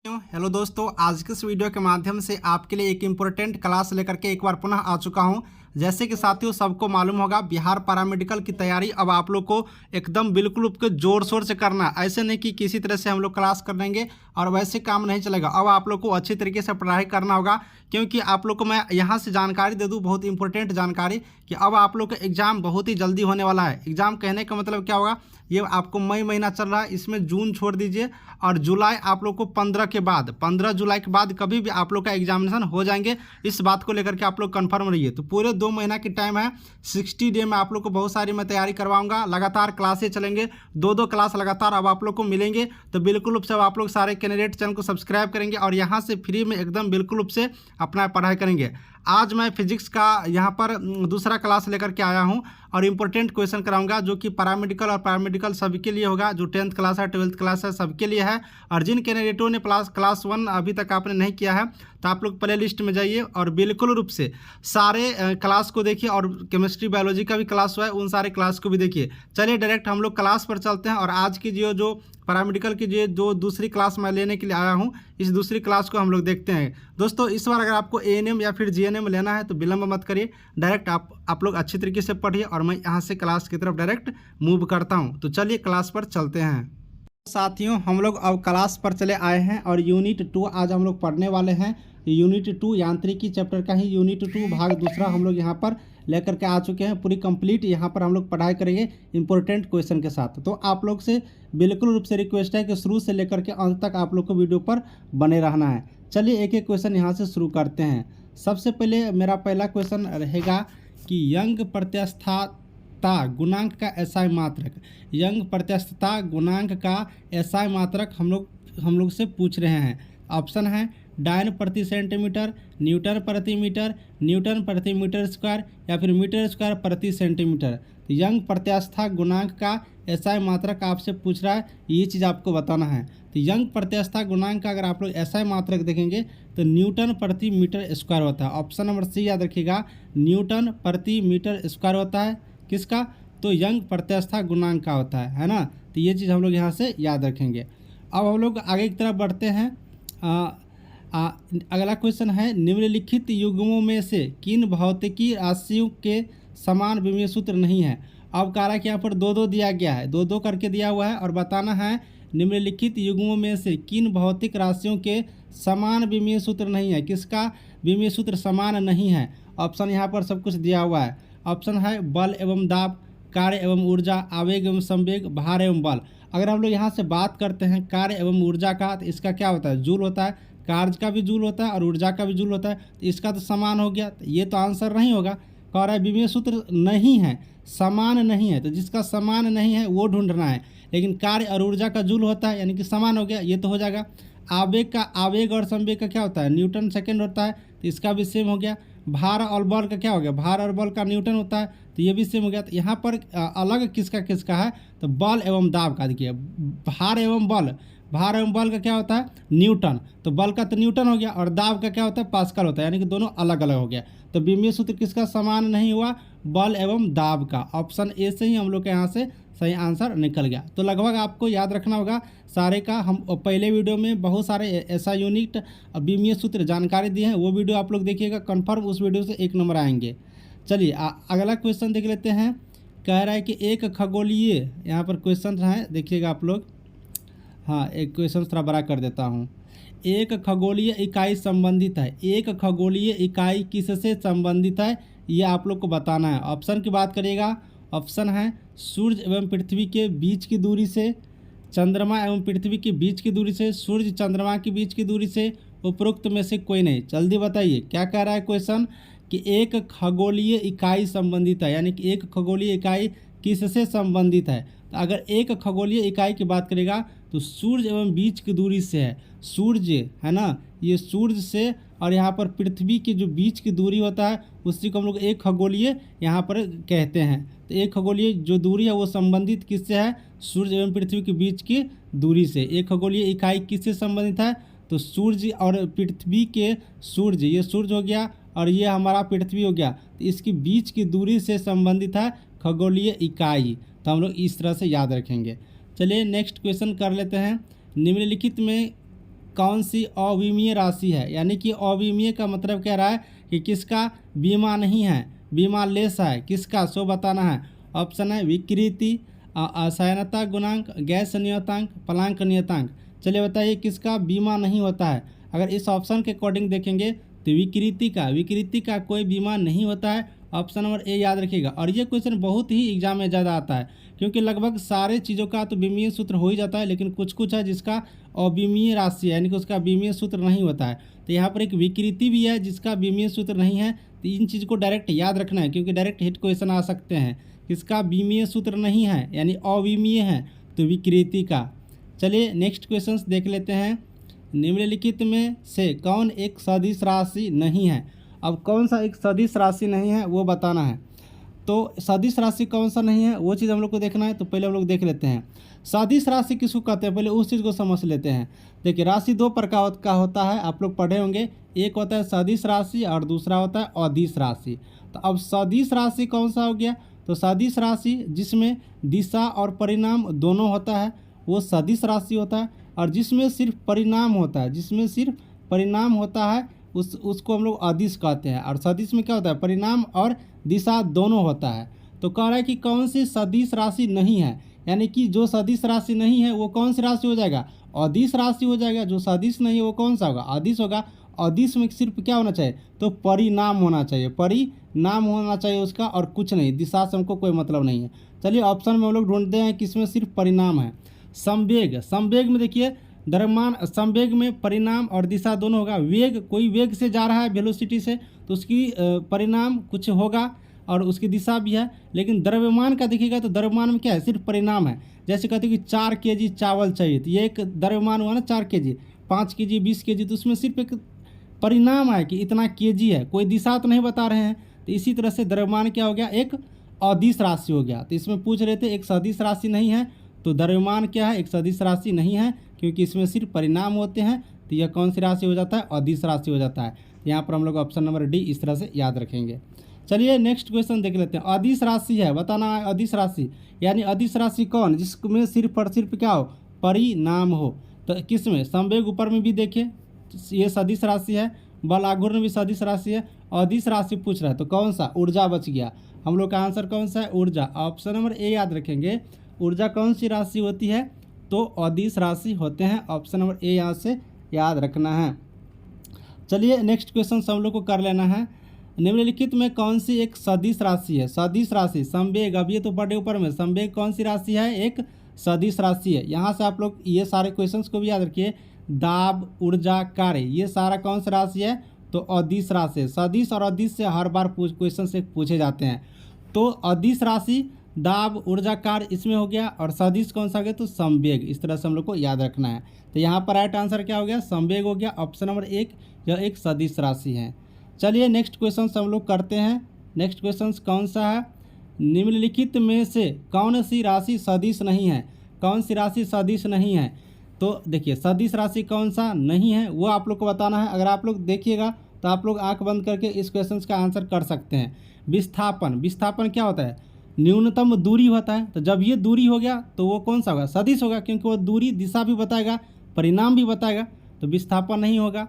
Hello दोस्तों, आज के इस वीडियो के माध्यम से आपके लिए एक इम्पोर्टेंट क्लास लेकर के एक बार पुनः आ चुका हूं। जैसे कि साथियों सबको मालूम होगा, बिहार पैरामेडिकल की तैयारी अब आप लोग को एकदम बिल्कुल उसके जोर शोर से करना। ऐसे नहीं कि किसी तरह से हम लोग क्लास कर देंगे और वैसे काम नहीं चलेगा। अब आप लोग को अच्छी तरीके से पढ़ाई करना होगा, क्योंकि आप लोग को मैं यहाँ से जानकारी दे दूँ, बहुत इंपॉर्टेंट जानकारी, कि अब आप लोग का एग्ज़ाम बहुत ही जल्दी होने वाला है। एग्ज़ाम कहने का मतलब क्या होगा, ये आपको मई महीना चल रहा है, इसमें जून छोड़ दीजिए और जुलाई आप लोग को 15 जुलाई के बाद कभी भी आप लोग का एग्जामिनेशन हो जाएंगे। इस बात को लेकर के आप लोग कंफर्म रहिए। तो पूरे 2 महीना की टाइम है, 60 डे में आप लोग को बहुत सारी मैं तैयारी करवाऊंगा। लगातार क्लासेस चलेंगे, 2 क्लास लगातार अब आप लोग को मिलेंगे। तो बिल्कुल रूप से अब आप लोग सारे कैंडिडेट चैनल को सब्सक्राइब करेंगे और यहाँ से फ्री में एकदम बिल्कुल रूप से अपना पढ़ाई करेंगे। आज मैं फिजिक्स का यहाँ पर दूसरा क्लास लेकर के आया हूँ और इम्पोर्टेंट क्वेश्चन कराऊंगा, जो कि पैरामेडिकल और पैरामेडिकल सभी के लिए होगा। जो 10th क्लास है, 12th क्लास है, सबके लिए है। और जिन कैंडिडेटों ने क्लास 1 अभी तक आपने नहीं किया है, तो आप लोग प्ले लिस्ट में जाइए और बिल्कुल रूप से सारे क्लास को देखिए। और केमिस्ट्री बायोलॉजी का भी क्लास हुआ है, उन सारे क्लास को भी देखिए। चलिए डायरेक्ट हम लोग क्लास पर चलते हैं और आज की जो पैरामेडिकल की जो दूसरी क्लास मैं लेने के लिए आया हूँ, इस दूसरी क्लास को हम लोग देखते हैं। दोस्तों, इस बार अगर आपको एएनएम या फिर जीएनएम लेना है तो विलंब मत करिए, डायरेक्ट आप लोग अच्छी तरीके से पढ़िए और मैं यहाँ से क्लास की तरफ डायरेक्ट मूव करता हूँ। तो चलिए क्लास पर चलते हैं। साथियों, हम लोग अब क्लास पर चले आए हैं और यूनिट 2 आज हम लोग पढ़ने वाले हैं। यूनिट 2 यांत्रिकी चैप्टर का ही यूनिट 2 भाग दूसरा हम लोग यहाँ पर लेकर के आ चुके हैं। पूरी कंप्लीट यहाँ पर हम लोग पढ़ाई करेंगे इंपॉर्टेंट क्वेश्चन के साथ। तो आप लोग से बिल्कुल रूप से रिक्वेस्ट है कि शुरू से लेकर के अंत तक आप लोग को वीडियो पर बने रहना है। चलिए एक एक क्वेश्चन यहाँ से शुरू करते हैं। सबसे पहले मेरा पहला क्वेश्चन रहेगा कि यंग प्रत्यास्थता गुणांक का एसआई मात्रक। यंग प्रत्यास्थता गुणांक का एसआई मात्रक हम लोग से पूछ रहे हैं। ऑप्शन है डायन प्रति सेंटीमीटर, न्यूटन प्रति मीटर, न्यूटन प्रति मीटर स्क्वायर या फिर मीटर स्क्वायर प्रति सेंटीमीटर। तो यंग प्रत्यास्था गुणांक का एसआई मात्रक आपसे पूछ रहा है, ये चीज़ आपको बताना है। तो यंग प्रत्यास्था गुणांक का अगर आप लोग एसआई मात्रक देखेंगे तो न्यूटन प्रति मीटर स्क्वायर होता है। ऑप्शन नंबर सी याद रखिएगा, न्यूटन प्रति मीटर स्क्वायर होता है। किसका? तो यंग प्रत्यास्था गुणांक का होता है ना। तो ये चीज़ हम लोग यहाँ से याद रखेंगे। अब हम लोग आगे की तरफ बढ़ते हैं। अगला क्वेश्चन है, निम्नलिखित युग्मों में से किन भौतिकी राशियों के समान विमीय सूत्र नहीं है। अब कह रहा है कि यहाँ पर 2-2 दिया गया है, 2-2 करके दिया हुआ है और बताना है निम्नलिखित युग्मों में से किन भौतिक राशियों के समान विमीय सूत्र नहीं है। किसका विमीय सूत्र समान नहीं है? ऑप्शन यहाँ पर सब कुछ दिया हुआ है। ऑप्शन है बल एवं दाब, कार्य एवं ऊर्जा, आवेग एवं संवेग, भार एवं बल। अगर हम लोग यहाँ से बात करते हैं कार्य एवं ऊर्जा का, तो इसका क्या होता है? जूल होता है। कार्य का भी जूल होता है और ऊर्जा का भी जूल होता है। तो इसका तो समान हो गया, तो ये तो आंसर नहीं होगा। कह रहा है विमीय सूत्र नहीं है, समान नहीं है। तो जिसका समान नहीं है वो ढूंढना है। लेकिन कार्य और ऊर्जा का जूल होता है, यानी कि समान हो गया, ये तो हो जाएगा। आवेग और संवेग का क्या होता है? न्यूटन सेकेंड होता है, तो इसका भी सेम हो गया। भार और बल का क्या हो गया? भार और बल का न्यूटन होता है, तो ये भी सेम हो गया। तो यहाँ पर अलग किसका है? तो बल एवं दाब का। देखिए, भार एवं बल का क्या होता है? न्यूटन। तो बल का तो न्यूटन हो गया और दाब का क्या होता है? पास्कल होता है, यानी कि दोनों अलग अलग हो गया। तो विमीय सूत्र किसका समान नहीं हुआ? बल एवं दाब का। ऑप्शन ए से ही हम लोग के यहाँ से सही आंसर निकल गया। तो लगभग आपको याद रखना होगा सारे का। हम पहले वीडियो में बहुत सारे ऐसा यूनिट विमीय सूत्र जानकारी दिए हैं, वो वीडियो आप लोग देखिएगा, कन्फर्म उस वीडियो से 1 नंबर आएंगे। चलिए अगला क्वेश्चन देख लेते हैं। कह रहा है कि एक खगोलीय, यहाँ पर क्वेश्चन है, देखिएगा आप लोग। हाँ, एक क्वेश्चन थोड़ा बड़ा कर देता हूँ। एक खगोलीय इकाई संबंधित है। एक खगोलीय इकाई किससे संबंधित है, ये आप लोग को बताना है। ऑप्शन की बात करिएगा। ऑप्शन है सूर्य एवं पृथ्वी के बीच की दूरी से, चंद्रमा एवं पृथ्वी के बीच की दूरी से, सूर्य चंद्रमा के बीच की दूरी से, उपरोक्त में से कोई नहीं। जल्दी बताइए क्या कह रहा है क्वेश्चन, कि एक खगोलीय इकाई संबंधित है, यानी कि एक खगोलीय इकाई किससे संबंधित है। तो अगर एक खगोलीय इकाई की बात करेगा तो सूर्य एवं बीच की दूरी से है। सूर्य है ना, ये सूर्य से और यहाँ पर पृथ्वी की जो बीच की दूरी होता है उसी को हम लोग एक खगोलीय यहाँ पर कहते हैं। तो एक खगोलीय जो दूरी है वो संबंधित किससे है? सूर्य एवं पृथ्वी के बीच की दूरी से। एक खगोलीय इकाई किससे संबंधित है? तो सूर्य और पृथ्वी के, सूर्य, ये सूर्य हो गया और ये हमारा पृथ्वी हो गया, तो इसकी बीच की दूरी से संबंधित है खगोलीय इकाई। तो हम लोग इस तरह से याद रखेंगे। चलिए नेक्स्ट क्वेश्चन कर लेते हैं। निम्नलिखित में कौन सी अविमीय राशि है, यानी कि अविमीय का मतलब कह रहा है कि किसका बीमा नहीं है, बीमा लेस है, किसका सो बताना है। ऑप्शन है विकृति, असहायता गुणांक, गैस नियतांक, प्लांक नियतांक। चलिए बताइए किसका बीमा नहीं होता है। अगर इस ऑप्शन के अकॉर्डिंग देखेंगे तो विकृति का कोई बीमा नहीं होता है। ऑप्शन नंबर ए याद रखिएगा। और ये क्वेश्चन बहुत ही एग्जाम में ज़्यादा आता है, क्योंकि लगभग सारे चीज़ों का तो बीमीय सूत्र हो ही जाता है, लेकिन कुछ कुछ है जिसका अविमीय राशि है, यानी कि उसका बीमीय सूत्र नहीं होता है। तो यहाँ पर एक विकृति भी है जिसका बीमीय सूत्र नहीं है। तो इन चीज़ को डायरेक्ट याद रखना है, क्योंकि डायरेक्ट हिट क्वेश्चन आ सकते हैं। किसका बीमीय सूत्र नहीं है यानी अविमीय है, तो विकृति का। चलिए नेक्स्ट क्वेश्चन देख लेते हैं। निम्नलिखित में से कौन एक सदिश राशि नहीं है। अब कौन सा एक सदिश राशि नहीं है वो बताना है। तो सदिश राशि कौन सा नहीं है वो चीज़ हम लोग को देखना है। तो पहले हम लोग देख लेते हैं सदिश राशि किसको कहते हैं, पहले उस चीज़ को समझ लेते हैं। देखिए राशि दो प्रकार का होता है, आप लोग पढ़े होंगे। एक होता है सदिश राशि और दूसरा होता है अदिश राशि। तो अब सदिश राशि कौन सा हो गया, तो सदिश राशि जिसमें दिशा और परिणाम दोनों होता है वो सदिश राशि होता है। और जिसमें सिर्फ परिणाम होता है उसको हम लोग अदिश कहते हैं। और सदिश में क्या होता है, परिणाम और दिशा दोनों होता है। तो कह रहा है कि कौन सी सदिश राशि नहीं है, यानी कि जो सदिश राशि नहीं है वो कौन सी राशि हो जाएगा, अदिश राशि हो जाएगा। जो सदिश नहीं है वो कौन सा होगा, अदिश होगा। अदिश में सिर्फ क्या होना चाहिए, तो परिणाम होना चाहिए, परिणाम होना चाहिए उसका, और कुछ नहीं, दिशा से हमको कोई मतलब नहीं है। चलिए ऑप्शन में हम लोग ढूंढते हैं किसमें सिर्फ परिणाम है। संवेग में देखिए द्रव्यमान, संवेग में परिणाम और दिशा दोनों होगा। वेग, कोई वेग से जा रहा है वेलोसिटी से, तो उसकी परिणाम कुछ होगा और उसकी दिशा भी है। लेकिन द्रव्यमान का देखिएगा तो द्रव्यमान में क्या है, सिर्फ परिणाम है। जैसे कहते हैं कि 4 kg चावल चाहिए, तो ये एक द्रव्यमान हुआ ना 4 kg, 5 kg, 20 kg, तो उसमें सिर्फ एक परिणाम है कि इतना kg है, कोई दिशा तो नहीं बता रहे हैं। तो इसी तरह से द्रव्यमान क्या हो गया, एक अदिश राशि हो गया। तो इसमें पूछ रहे थे एक सदिश राशि नहीं है, तो द्रव्यमान क्या है, एक सदिश राशि नहीं है, क्योंकि इसमें सिर्फ परिणाम होते हैं। तो यह कौन सी राशि हो जाता है, अदिश राशि हो जाता है। तो यहाँ पर हम लोग ऑप्शन नंबर डी इस तरह से याद रखेंगे। चलिए नेक्स्ट क्वेश्चन देख लेते हैं। अदिश राशि है, बताना है अदिश राशि, यानी अदिश राशि कौन, जिसमें सिर्फ और सिर्फ क्या हो, परिणाम हो। तो किसमें, संवेग ऊपर में भी देखिए ये सदिश राशि है, बल आघूर्ण भी सदिश राशि है, अदिश राशि पूछ रहा है। तो कौन सा, ऊर्जा बच गया। हम लोग का आंसर कौन सा है, ऊर्जा। ऑप्शन नंबर ए याद रखेंगे। ऊर्जा कौन सी राशि होती है, तो अदिश राशि होते हैं। ऑप्शन नंबर ए यहाँ से याद रखना है। चलिए नेक्स्ट क्वेश्चन हम लोग को कर लेना है। निम्नलिखित में कौन सी एक सदिश राशि है, सदिश राशि, संवेग, अब ये तो बड़े ऊपर में, संवेग कौन सी राशि है, एक सदिश राशि है। यहाँ से आप लोग ये सारे क्वेश्चंस को भी याद रखिए। दाब, ऊर्जा, कार्य, ये सारा कौन सी राशि है, तो अदिश राशि है। सदिश और अदिश से हर बार क्वेश्चन से पूछे जाते हैं। तो अदिश राशि, दाब, ऊर्जा, कार्य इसमें हो गया, और सदिश कौन सा हो गया, तो संवेग। इस तरह से हम लोग को याद रखना है। तो यहाँ पर राइट आंसर क्या हो गया, संवेग हो गया। ऑप्शन नंबर 1 यह एक सदिश राशि है। चलिए नेक्स्ट क्वेश्चन हम लोग करते हैं। नेक्स्ट क्वेश्चन कौन सा है, निम्नलिखित में से कौन सी राशि सदिश नहीं है, कौन सी राशि सदिश नहीं है। तो देखिए सदिश राशि कौन सा नहीं है वो आप लोग को बताना है। अगर आप लोग देखिएगा तो आप लोग आंख बंद करके इस क्वेश्चन का आंसर कर सकते हैं। विस्थापन, विस्थापन क्या होता है, न्यूनतम दूरी होता है। तो जब ये दूरी हो गया तो वो कौन सा होगा, सदिश होगा, क्योंकि वो दूरी दिशा भी बताएगा, परिणाम भी बताएगा। तो विस्थापन नहीं होगा।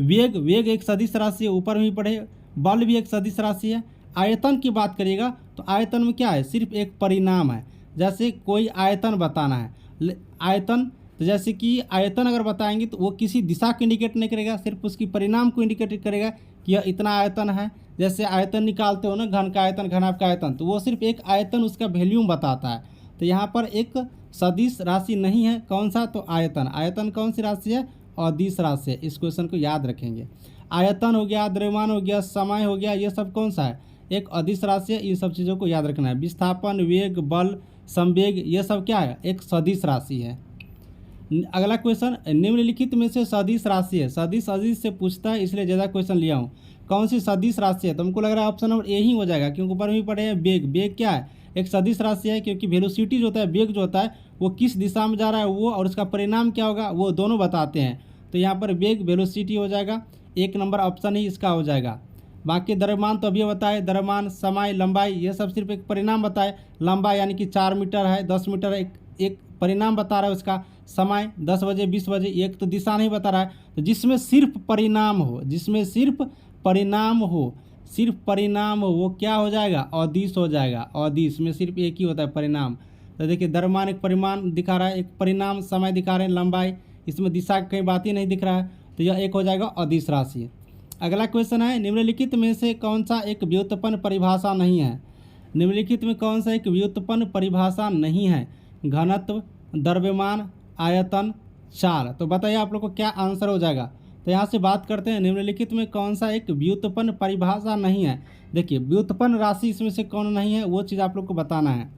वेग, वेग एक सदिश राशि है, ऊपर में पढ़े। बल भी एक सदिश राशि है। आयतन की बात करिएगा तो आयतन में क्या है, सिर्फ एक परिणाम है। जैसे कोई आयतन बताना है, आयतन, तो जैसे कि आयतन अगर बताएंगे तो वो किसी दिशा को इंडिकेट नहीं करेगा, सिर्फ उसकी परिणाम को इंडिकेट करेगा कि यह इतना आयतन है। जैसे आयतन निकालते हो ना, घन का आयतन, घनाभ का आयतन, तो वो सिर्फ एक आयतन उसका वैल्यूम बताता है। तो यहाँ पर एक सदिश राशि नहीं है, कौन सा, तो आयतन। आयतन कौन सी राशि है, अदिश राशि है। इस क्वेश्चन को याद रखेंगे। आयतन हो गया, द्रव्यमान हो गया, समय हो गया, ये सब कौन सा है, एक अदिश राशि है। इन सब चीज़ों को याद रखना है। विस्थापन, वेग, बल, संवेग, ये सब क्या है, एक सदिश राशि है। अगला क्वेश्चन, निम्नलिखित में से सदिश राशि है। सदिश अदिश से पूछता है, इसलिए ज़्यादा क्वेश्चन लिया हूँ। कौन सी सदिश राशि है, तो हमको लग रहा है ऑप्शन नंबर ए ही हो जाएगा, क्योंकि ऊपर भी पढ़े हैं वेग। वेग क्या है, एक सदिश राशि है, क्योंकि वेलोसिटी जो होता है, वेग जो होता है, वो किस दिशा में जा रहा है वो, और उसका परिणाम क्या होगा, वो दोनों बताते हैं। तो यहाँ पर वेग, वेलोसिटी हो जाएगा। 1 नंबर ऑप्शन ही इसका हो जाएगा। बाकी द्रव्यमान तो अभी बताए, द्रव्यमान, समय, लंबाई, ये सब सिर्फ एक परिणाम बताए। लंबाई यानी कि 4 मीटर है, 10 मीटर, एक परिणाम बता रहा है उसका। समय 10 बजे 20 बजे, एक तो दिशा नहीं बता रहा है। तो जिसमें सिर्फ परिणाम हो, जिसमें सिर्फ परिणाम हो, सिर्फ परिणाम हो, वो क्या हो जाएगा, अदिश हो जाएगा। अदिश में सिर्फ एक ही होता है, परिणाम। तो देखिए द्रव्यमान एक परिमाण दिखा रहा है, एक परिणाम समय दिखा रहे हैं, लंबाई, इसमें दिशा की कहीं बात ही नहीं दिख रहा है, तो यह एक हो जाएगा अदिश राशि। अगला क्वेश्चन है, निम्नलिखित में से कौन सा एक व्युत्पन्न परिभाषा नहीं है। निम्नलिखित में कौन सा एक व्युत्पन्न परिभाषा नहीं है। घनत्व, द्रव्यमान, आयतन, चाल। तो बताइए आप लोग को क्या आंसर हो जाएगा। तो यहाँ से बात करते हैं, निम्नलिखित में कौन सा एक व्युत्पन्न परिभाषा नहीं है। देखिए व्युत्पन्न राशि इसमें से कौन नहीं है, वो चीज़ आप लोग को बताना है।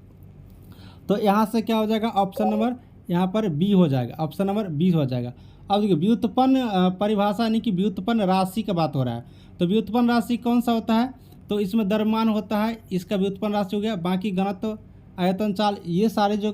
तो यहाँ से क्या हो जाएगा, ऑप्शन नंबर यहाँ पर बी हो जाएगा, ऑप्शन नंबर बी हो जाएगा। अब देखिए व्युत्पन्न परिभाषा यानी कि व्युत्पन्न राशि का बात हो रहा है। तो व्युत्पन्न राशि कौन सा होता है, तो इसमें द्रव्यमान होता है, इसका व्युत्पन्न राशि हो गया। बाकी घनत्व, आयतन, चाल, ये सारे जो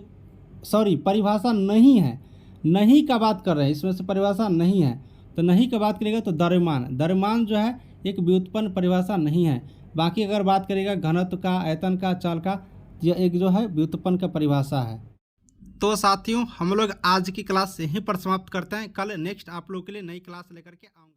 परिभाषा नहीं है, नहीं का बात कर रहे हैं, इसमें से परिभाषा नहीं है। तो नहीं का बात करेगा तो द्रव्यमान, द्रव्यमान जो है एक व्युत्पन्न परिभाषा नहीं है। बाकी अगर बात करेगा घनत्व का, आयतन का, चाल का, यह एक जो है व्युत्पन्न का परिभाषा है। तो साथियों हम लोग आज की क्लास यहीं पर समाप्त करते हैं। कल नेक्स्ट आप लोग के लिए नई क्लास लेकर के आऊँगा।